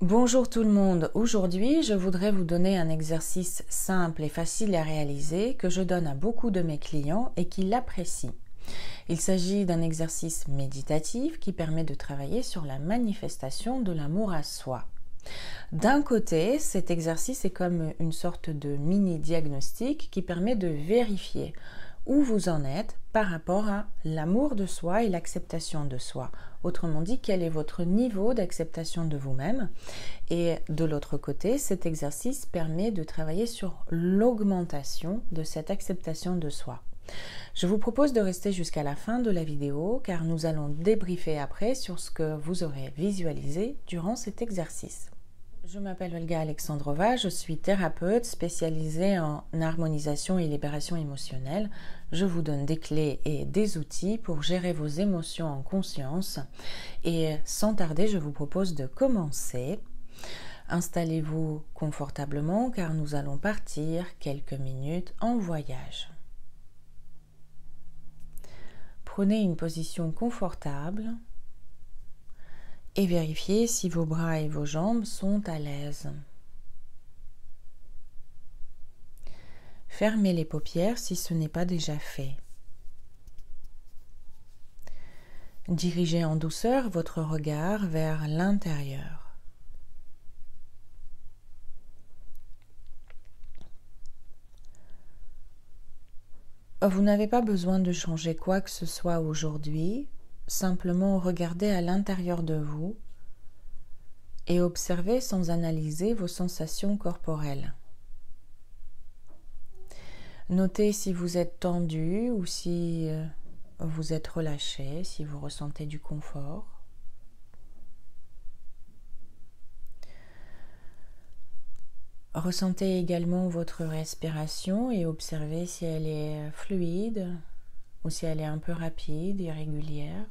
Bonjour tout le monde, aujourd'hui je voudrais vous donner un exercice simple et facile à réaliser que je donne à beaucoup de mes clients et qui l'apprécient. Il s'agit d'un exercice méditatif qui permet de travailler sur la manifestation de l'amour à soi. D'un côté, cet exercice est comme une sorte de mini-diagnostic qui permet de vérifier où vous en êtes par rapport à l'amour de soi et l'acceptation de soi. Autrement dit, quel est votre niveau d'acceptation de vous-même. Et de l'autre côté, cet exercice permet de travailler sur l'augmentation de cette acceptation de soi. Je vous propose de rester jusqu'à la fin de la vidéo car nous allons débriefer après sur ce que vous aurez visualisé durant cet exercice. Je m'appelle Olga Alexandrova, je suis thérapeute spécialisée en harmonisation et libération émotionnelle. Je vous donne des clés et des outils pour gérer vos émotions en conscience. Et sans tarder, je vous propose de commencer. Installez-vous confortablement car nous allons partir quelques minutes en voyage. Prenez une position confortable et vérifiez si vos bras et vos jambes sont à l'aise. Fermez les paupières si ce n'est pas déjà fait. Dirigez en douceur votre regard vers l'intérieur. Vous n'avez pas besoin de changer quoi que ce soit aujourd'hui, simplement regardez à l'intérieur de vous et observez sans analyser vos sensations corporelles. Notez si vous êtes tendu ou si vous êtes relâché, si vous ressentez du confort. Ressentez également votre respiration et observez si elle est fluide ou si elle est un peu rapide et régulière.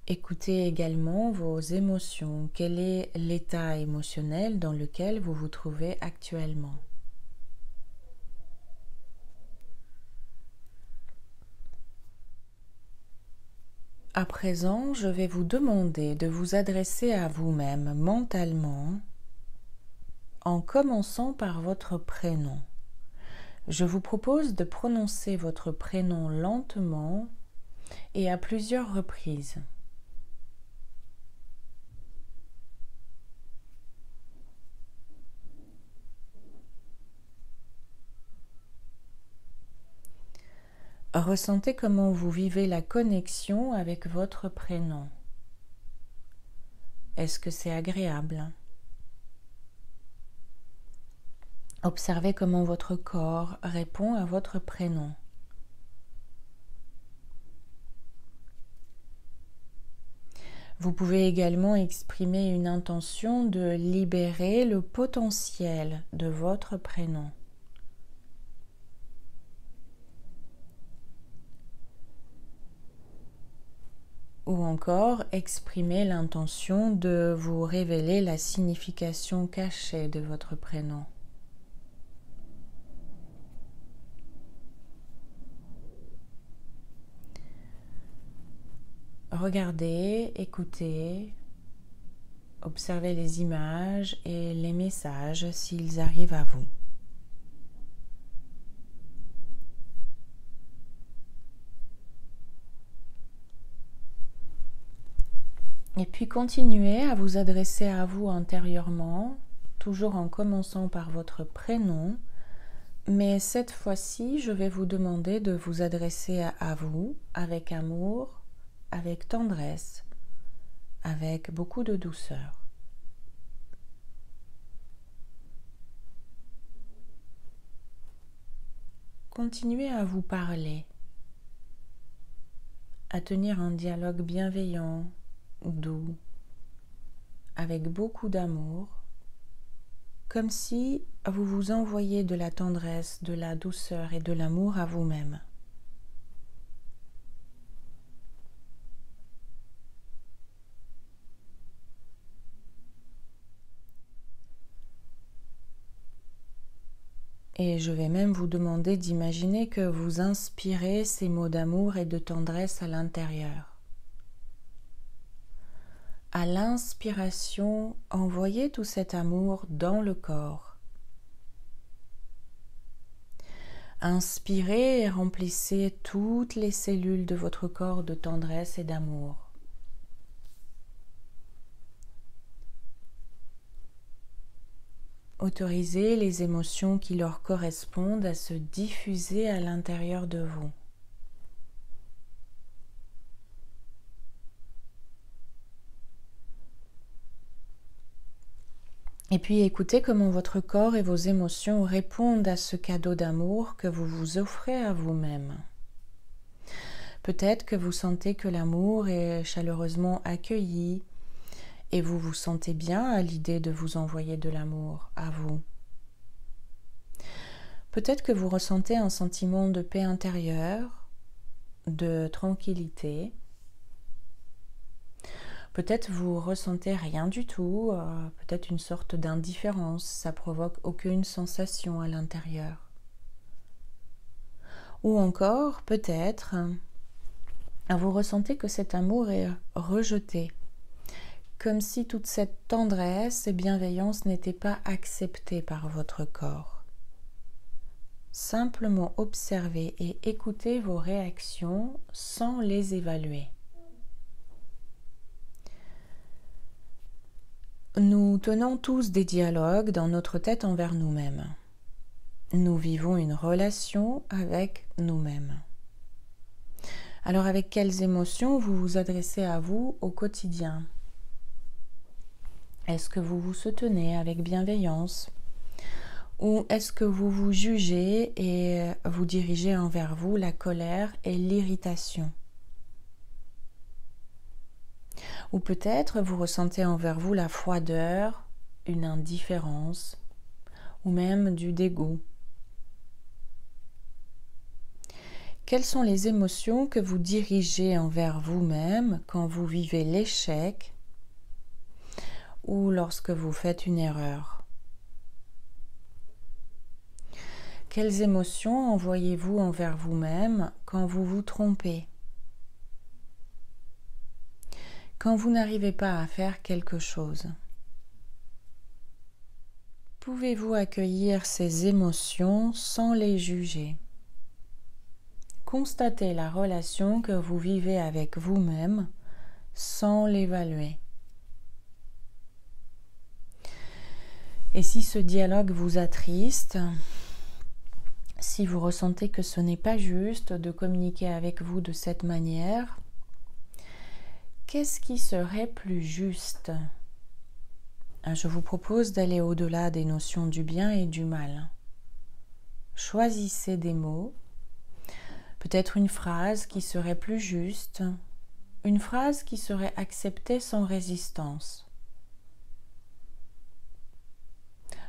Écoutez également vos émotions. Quel est l'état émotionnel dans lequel vous vous trouvez actuellement? À présent, je vais vous demander de vous adresser à vous-même mentalement en commençant par votre prénom. Je vous propose de prononcer votre prénom lentement et à plusieurs reprises. Ressentez comment vous vivez la connexion avec votre prénom. Est-ce que c'est agréable? Observez comment votre corps répond à votre prénom. Vous pouvez également exprimer une intention de libérer le potentiel de votre prénom. Ou encore exprimer l'intention de vous révéler la signification cachée de votre prénom. Regardez, écoutez, observez les images et les messages s'ils arrivent à vous. Et puis continuez à vous adresser à vous intérieurement, toujours en commençant par votre prénom, mais cette fois-ci, je vais vous demander de vous adresser à vous avec amour, avec tendresse, avec beaucoup de douceur. Continuez à vous parler, à tenir un dialogue bienveillant, doux, avec beaucoup d'amour, comme si vous vous envoyiez de la tendresse, de la douceur et de l'amour à vous-même. Et je vais même vous demander d'imaginer que vous inspirez ces mots d'amour et de tendresse à l'intérieur. À l'inspiration, envoyez tout cet amour dans le corps. Inspirez et remplissez toutes les cellules de votre corps de tendresse et d'amour. Autorisez les émotions qui leur correspondent à se diffuser à l'intérieur de vous. Et puis écoutez comment votre corps et vos émotions répondent à ce cadeau d'amour que vous vous offrez à vous-même. Peut-être que vous sentez que l'amour est chaleureusement accueilli, et vous vous sentez bien à l'idée de vous envoyer de l'amour à vous. Peut-être que vous ressentez un sentiment de paix intérieure, de tranquillité. Peut-être vous ressentez rien du tout, peut-être une sorte d'indifférence, ça provoque aucune sensation à l'intérieur. Ou encore, peut-être, vous ressentez que cet amour est rejeté. Comme si toute cette tendresse et bienveillance n'était pas acceptée par votre corps. Simplement observez et écoutez vos réactions sans les évaluer. Nous tenons tous des dialogues dans notre tête envers nous-mêmes. Nous vivons une relation avec nous-mêmes. Alors avec quelles émotions vous vous adressez à vous au quotidien ? Est-ce que vous vous soutenez avec bienveillance? Ou est-ce que vous vous jugez et vous dirigez envers vous la colère et l'irritation? Ou peut-être vous ressentez envers vous la froideur, une indifférence, ou même du dégoût. Quelles sont les émotions que vous dirigez envers vous-même quand vous vivez l'échec ou lorsque vous faites une erreur? Quelles émotions envoyez-vous envers vous-même quand vous vous trompez? Quand vous n'arrivez pas à faire quelque chose? Pouvez-vous accueillir ces émotions sans les juger? Constatez la relation que vous vivez avec vous-même sans l'évaluer. Et si ce dialogue vous attriste, si vous ressentez que ce n'est pas juste de communiquer avec vous de cette manière, qu'est-ce qui serait plus juste? Je vous propose d'aller au-delà des notions du bien et du mal. Choisissez des mots, peut-être une phrase qui serait plus juste, une phrase qui serait acceptée sans résistance.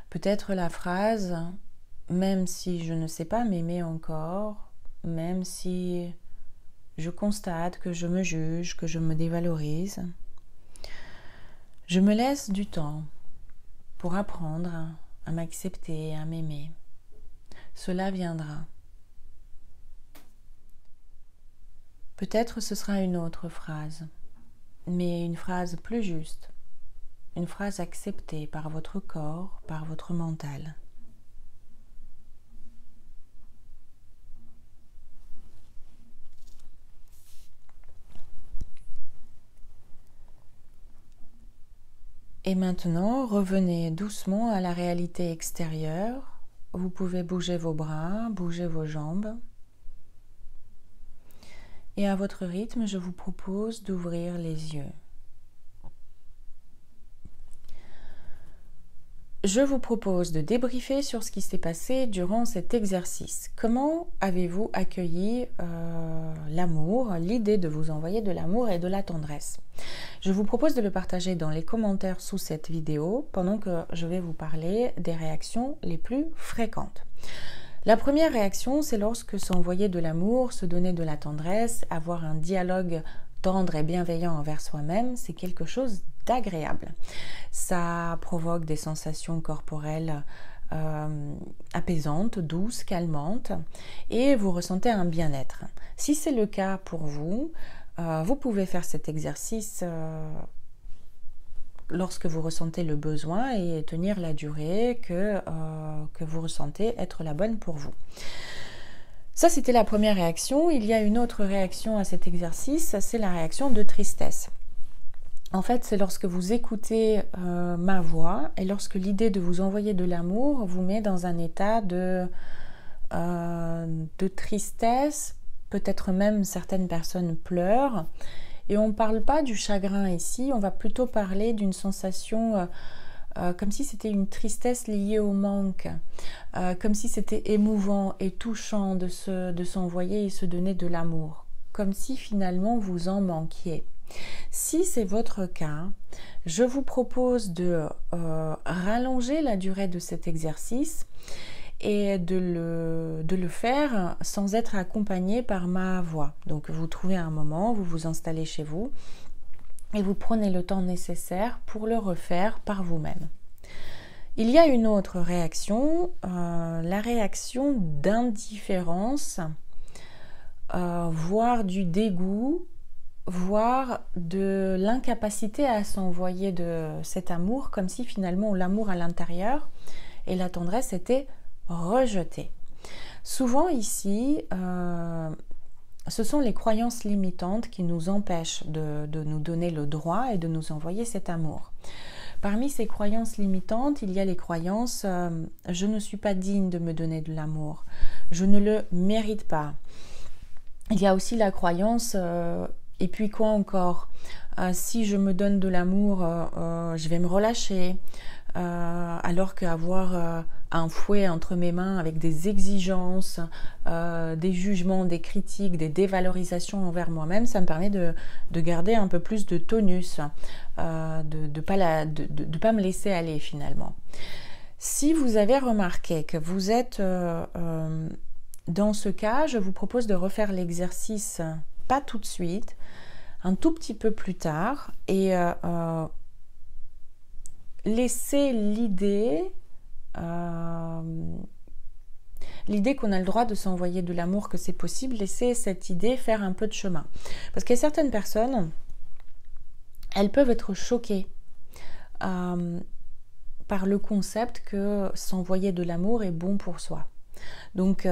Peut-être la phrase « même si je ne sais pas m'aimer encore, même si je constate que je me juge, que je me dévalorise, je me laisse du temps pour apprendre à m'accepter, à m'aimer. Cela viendra. » Peut-être ce sera une autre phrase, mais une phrase plus juste. Une phrase acceptée par votre corps, par votre mental. Et maintenant, revenez doucement à la réalité extérieure. Vous pouvez bouger vos bras, bouger vos jambes. Et à votre rythme, je vous propose d'ouvrir les yeux. Je vous propose de débriefer sur ce qui s'est passé durant cet exercice. Comment avez-vous accueilli l'amour, l'idée de vous envoyer de l'amour et de la tendresse? Je vous propose de le partager dans les commentaires sous cette vidéo pendant que je vais vous parler des réactions les plus fréquentes. La première réaction, c'est lorsque s'envoyer de l'amour, se donner de la tendresse, avoir un dialogue tendre et bienveillant envers soi-même, c'est quelque chose d'agréable. Ça provoque des sensations corporelles apaisante, douce, calmante, et vous ressentez un bien-être. Si c'est le cas pour vous, vous pouvez faire cet exercice lorsque vous ressentez le besoin et tenir la durée que vous ressentez être la bonne pour vous. Ça, c'était la première réaction. Il y a une autre réaction à cet exercice, c'est la réaction de tristesse. En fait, c'est lorsque vous écoutez ma voix et lorsque l'idée de vous envoyer de l'amour vous met dans un état de tristesse, peut-être même certaines personnes pleurent. Et on ne parle pas du chagrin ici, on va plutôt parler d'une sensation comme si c'était une tristesse liée au manque, comme si c'était émouvant et touchant de s'envoyer et se donner de l'amour, comme si finalement vous en manquiez. Si c'est votre cas, je vous propose de rallonger la durée de cet exercice et de le faire sans être accompagné par ma voix. Donc vous trouvez un moment, vous vous installez chez vous et vous prenez le temps nécessaire pour le refaire par vous-même. Il y a une autre réaction, la réaction d'indifférence, voire du dégoût, voire de l'incapacité à s'envoyer de cet amour, comme si finalement l'amour à l'intérieur et la tendresse étaient rejetés. Souvent ici, ce sont les croyances limitantes qui nous empêchent de nous donner le droit et de nous envoyer cet amour. Parmi ces croyances limitantes, il y a les croyances « je ne suis pas digne de me donner de l'amour »,« je ne le mérite pas ». Il y a aussi la croyance et puis quoi encore, si je me donne de l'amour, je vais me relâcher, alors qu'avoir un fouet entre mes mains avec des exigences, des jugements, des critiques, des dévalorisations envers moi-même, ça me permet de garder un peu plus de tonus, de pas me laisser aller finalement. Si vous avez remarqué que vous êtes dans ce cas, je vous propose de refaire l'exercice, pas tout de suite, un tout petit peu plus tard, et laisser l'idée qu'on a le droit de s'envoyer de l'amour, que c'est possible, laisser cette idée faire un peu de chemin. Parce qu'il y a certaines personnes, elles peuvent être choquées par le concept que s'envoyer de l'amour est bon pour soi. Donc,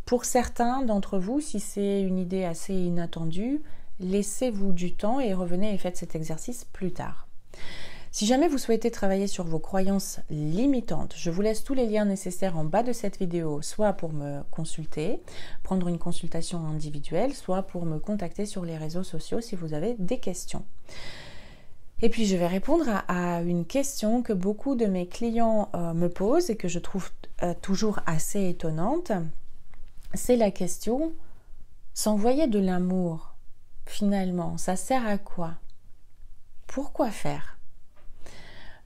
pour certains d'entre vous, si c'est une idée assez inattendue, laissez-vous du temps et revenez et faites cet exercice plus tard. Si jamais vous souhaitez travailler sur vos croyances limitantes, je vous laisse tous les liens nécessaires en bas de cette vidéo, soit pour me consulter, prendre une consultation individuelle, soit pour me contacter sur les réseaux sociaux si vous avez des questions. Et puis je vais répondre à une question que beaucoup de mes clients me posent et que je trouve toujours assez étonnante. C'est la question, s'envoyer de l'amour, finalement, ça sert à quoi? Pourquoi faire?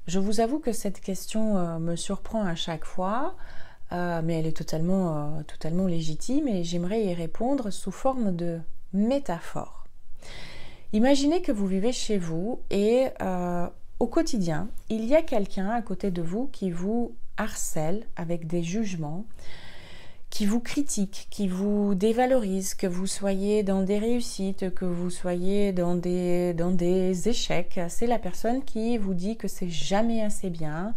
Je vous avoue que cette question me surprend à chaque fois, mais elle est totalement légitime et j'aimerais y répondre sous forme de métaphore. Imaginez que vous vivez chez vous et au quotidien, il y a quelqu'un à côté de vous qui vous harcèle avec des jugements, qui vous critique, qui vous dévalorise, que vous soyez dans des réussites, que vous soyez dans des échecs. C'est la personne qui vous dit que c'est jamais assez bien,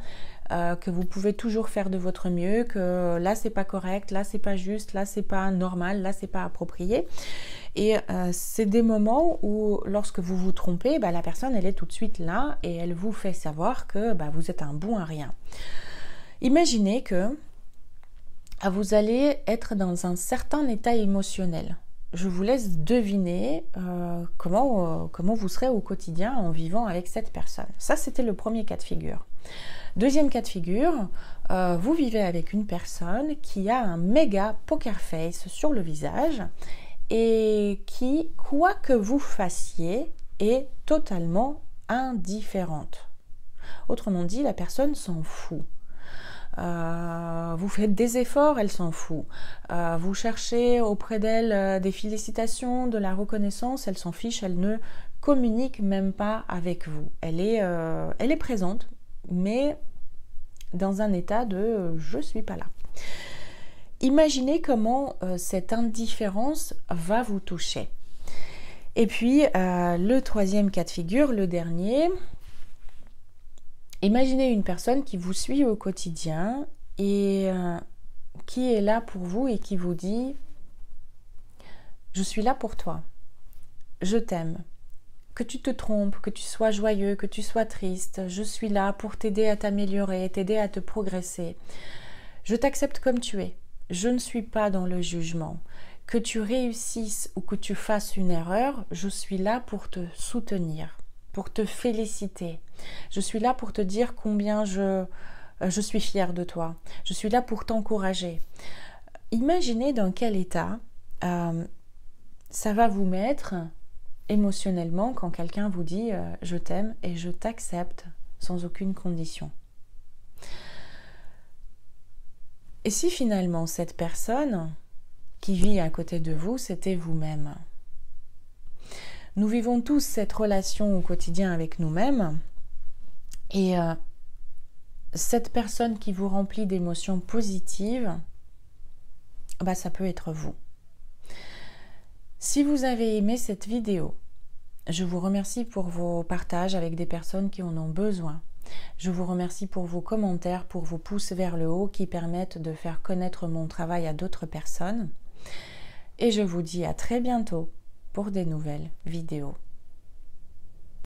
que vous pouvez toujours faire de votre mieux, que là c'est pas correct, là c'est pas juste, là c'est pas normal, là c'est pas approprié. Et c'est des moments où lorsque vous vous trompez, la personne elle est tout de suite là et elle vous fait savoir que vous êtes un bon à rien. Imaginez que vous allez être dans un certain état émotionnel. Je vous laisse deviner comment vous serez au quotidien en vivant avec cette personne. Ça, c'était le premier cas de figure. Deuxième cas de figure, vous vivez avec une personne qui a un méga poker face sur le visage et qui, quoi que vous fassiez, est totalement indifférente. Autrement dit, la personne s'en fout. Vous faites des efforts, elle s'en fout. Vous cherchez auprès d'elle des félicitations, de la reconnaissance, elle s'en fiche, elle ne communique même pas avec vous. Elle est présente, mais dans un état de je suis pas là. Imaginez comment cette indifférence va vous toucher. Et puis, le troisième cas de figure, le dernier, imaginez une personne qui vous suit au quotidien et qui est là pour vous et qui vous dit « Je suis là pour toi, je t'aime ». Que tu te trompes, que tu sois joyeux, que tu sois triste, je suis là pour t'aider à t'améliorer, t'aider à te progresser. Je t'accepte comme tu es. Je ne suis pas dans le jugement. Que tu réussisses ou que tu fasses une erreur, je suis là pour te soutenir, pour te féliciter. Je suis là pour te dire combien je suis fière de toi. Je suis là pour t'encourager. Imaginez dans quel état ça va vous mettre émotionnellement quand quelqu'un vous dit « je t'aime et je t'accepte » sans aucune condition. Et si finalement cette personne qui vit à côté de vous, c'était vous-même? Nous vivons tous cette relation au quotidien avec nous-mêmes et cette personne qui vous remplit d'émotions positives, ça peut être vous. Si vous avez aimé cette vidéo, je vous remercie pour vos partages avec des personnes qui en ont besoin. Je vous remercie pour vos commentaires, pour vos pouces vers le haut qui permettent de faire connaître mon travail à d'autres personnes. Et je vous dis à très bientôt pour des nouvelles vidéos.